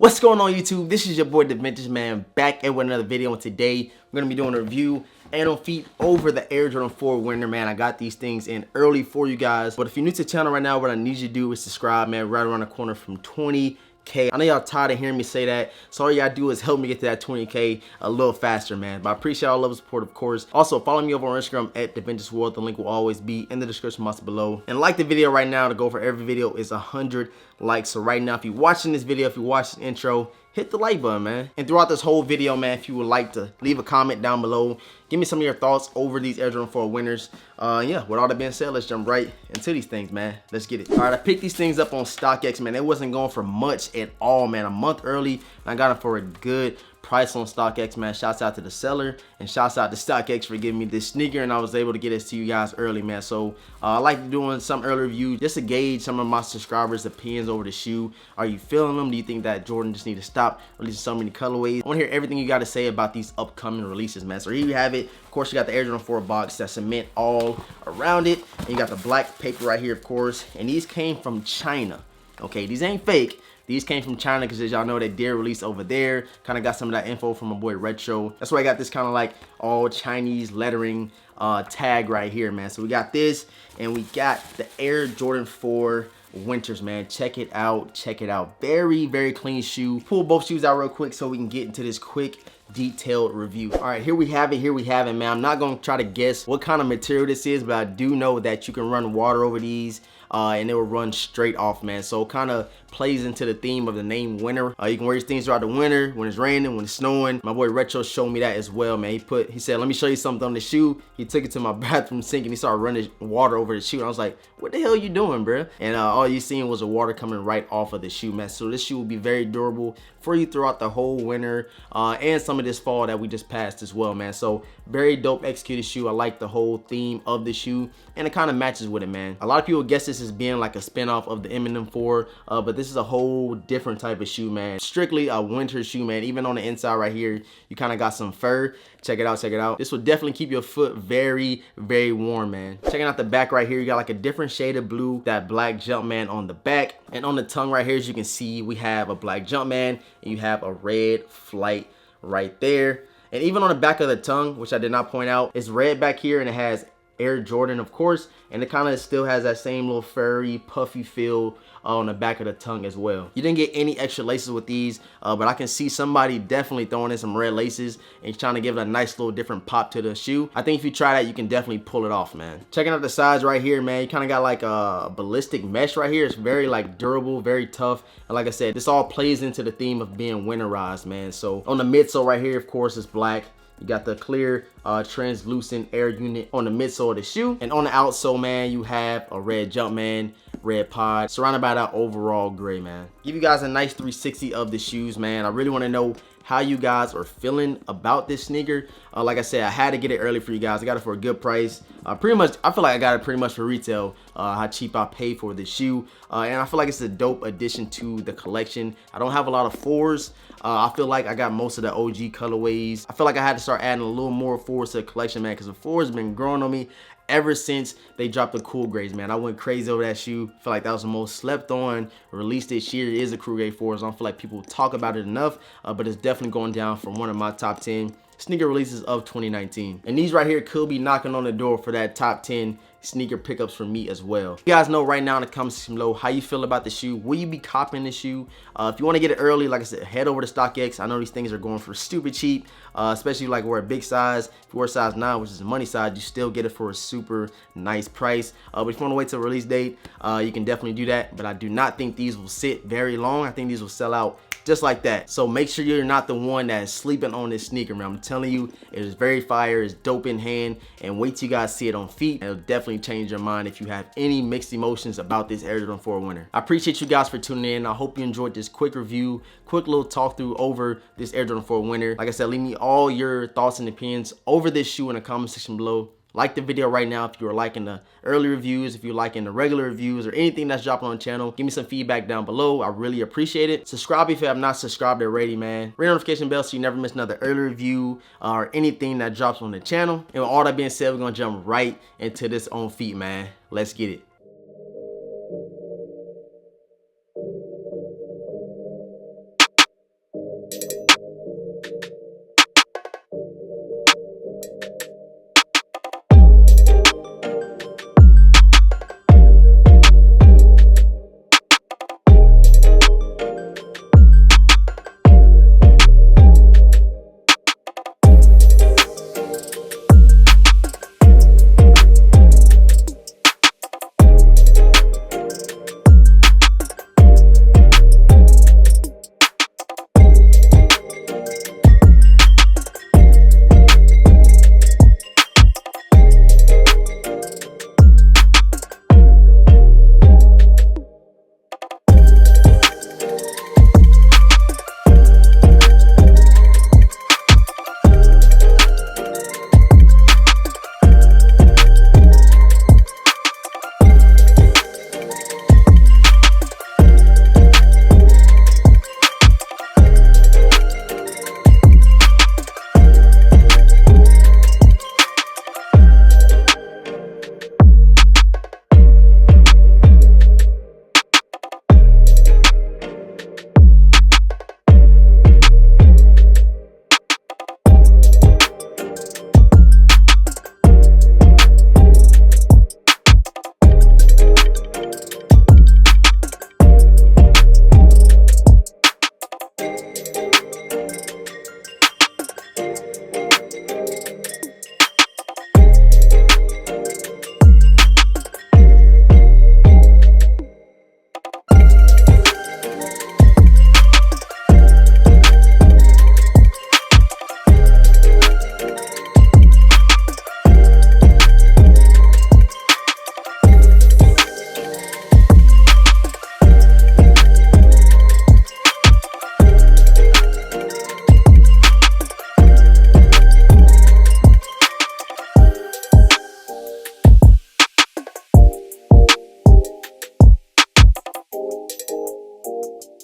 What's going on YouTube? This is your boy DeVintage, man, back at with another video, and today we're going to be doing a review and on feet over the Air Jordan 4 winter, man. I got these things in early for you guys, but if you're new to the channel right now, what I need you to do is subscribe, man, right around the corner from 20K. I know y'all tired of hearing me say that, so all you gotta do is help me get to that 20K a little faster, man. But I appreciate all love and support, of course. Also, follow me over on Instagram at DeVintage World. The link will always be in the description box below. And like the video right now, the goal for every video is 100 likes. So right now, if you're watching this video, if you watch this intro, hit the like button, man. And throughout this whole video, man, if you would like to leave a comment down below, give me some of your thoughts over these Air Jordan 4 winners. Yeah, with all that being said, let's jump right into these things, man. Let's get it. All right, I picked these things up on StockX, man. It wasn't going for much at all, man. A month early, and I got them for a good price on StockX, man. Shouts out to the seller and shouts out to StockX for giving me this sneaker, and I was able to get this to you guys early, man. So I like doing some early reviews just to gauge some of my subscribers' opinions over the shoe. Are you feeling them? Do you think that Jordan just need to stop releasing so many colorways? I want to hear everything you got to say about these upcoming releases, man. So here you have it. Of course, you got the Air Jordan 4 box, that cement all around it, and you got the black paper right here, of course, and these came from China. Okay, these ain't fake. These came from China because, as y'all know, they did release over there. Kind of got some of that info from my boy Retro. That's why I got this kind of like all Chinese lettering tag right here, man. So we got this, and we got the Air Jordan 4 winters, man. Check it out. Check it out. Very, very clean shoe. Pull both shoes out real quick so we can get into this quick detailed review. All right, here we have it. Here we have it, man. I'm not going to try to guess what kind of material this is, but I do know that you can run water over these. And it will run straight off, man. So it kind of plays into the theme of the name winter. You can wear these things throughout the winter, when it's raining, when it's snowing. My boy Retro showed me that as well, man. He said, let me show you something on the shoe. He took it to my bathroom sink and he started running water over the shoe. And I was like, what the hell are you doing, bro? And all you seen was the water coming right off of the shoe, man. So this shoe will be very durable for you throughout the whole winter and some of this fall that we just passed as well, man. So very dope executed shoe. I like the whole theme of the shoe, and it kind of matches with it, man. A lot of people guess this as being like a spin-off of the Eminem 4, but this is a whole different type of shoe, man. Strictly a winter shoe, man. Even on the inside right here, you kind of got some fur. Check it out, check it out. This will definitely keep your foot very, very warm, man. Checking out the back right here, you got like a different shade of blue, that black Jumpman on the back. And on the tongue right here, as you can see, we have a black Jumpman, and you have a red flight right there. And even on the back of the tongue, which I did not point out, it's red back here, and it has Air Jordan, of course, and it kind of still has that same little furry, puffy feel on the back of the tongue as well. You didn't get any extra laces with these, but I can see somebody definitely throwing in some red laces and trying to give it a nice little different pop to the shoe. I think if you try that, you can definitely pull it off, man. Checking out the sides right here, man, you kind of got like a ballistic mesh right here. It's very like durable, very tough, and like I said, this all plays into the theme of being winterized, man. So on the midsole right here, of course, it's black. You got the clear translucent air unit on the midsole of the shoe, and on the outsole, man, you have a red Jumpman, red pod, surrounded by that overall gray, man. Give you guys a nice 360 of the shoes, man. I really want to know how you guys are feeling about this sneaker. Like I said, I had to get it early for you guys. I got it for a good price. Pretty much, I feel like I got it pretty much for retail, how cheap I paid for this shoe. And I feel like it's a dope addition to the collection. I don't have a lot of 4s. I feel like I got most of the OG colorways. I feel like I had to start adding a little more 4s to the collection, man, because the 4s been growing on me ever since they dropped the cool grades, man. I went crazy over that shoe. I feel like that was the most slept on release this year is a cool grade 4s. I don't feel like people talk about it enough, but it's definitely going down from one of my top 10 sneaker releases of 2019. And these right here could be knocking on the door for that top 10 sneaker pickups for me as well. You guys know right now in the comment section below how you feel about the shoe. Will you be copping the shoe? If you want to get it early, like I said, head over to StockX. I know these things are going for stupid cheap, especially like we're a big size. If you wear size 9, which is the money size, you still get it for a super nice price. But if you want to wait till release date, you can definitely do that. But I do not think these will sit very long. I think these will sell out just like that. So make sure you're not the one that is sleeping on this sneaker, man. I'm telling you, it is very fire, it's dope in hand, and wait till you guys see it on feet. It'll definitely change your mind if you have any mixed emotions about this Air Jordan 4 winter. I appreciate you guys for tuning in. I hope you enjoyed this quick review, quick little talk through over this Air Jordan 4 winter. Like I said, leave me all your thoughts and opinions over this shoe in the comment section below. Like the video right now if you are liking the early reviews, if you're liking the regular reviews, or anything that's dropping on the channel. Give me some feedback down below. I really appreciate it. Subscribe if you have not subscribed already, man. Ring the notification bell so you never miss another early review or anything that drops on the channel. And with all that being said, we're gonna jump right into this on feet, man. Let's get it.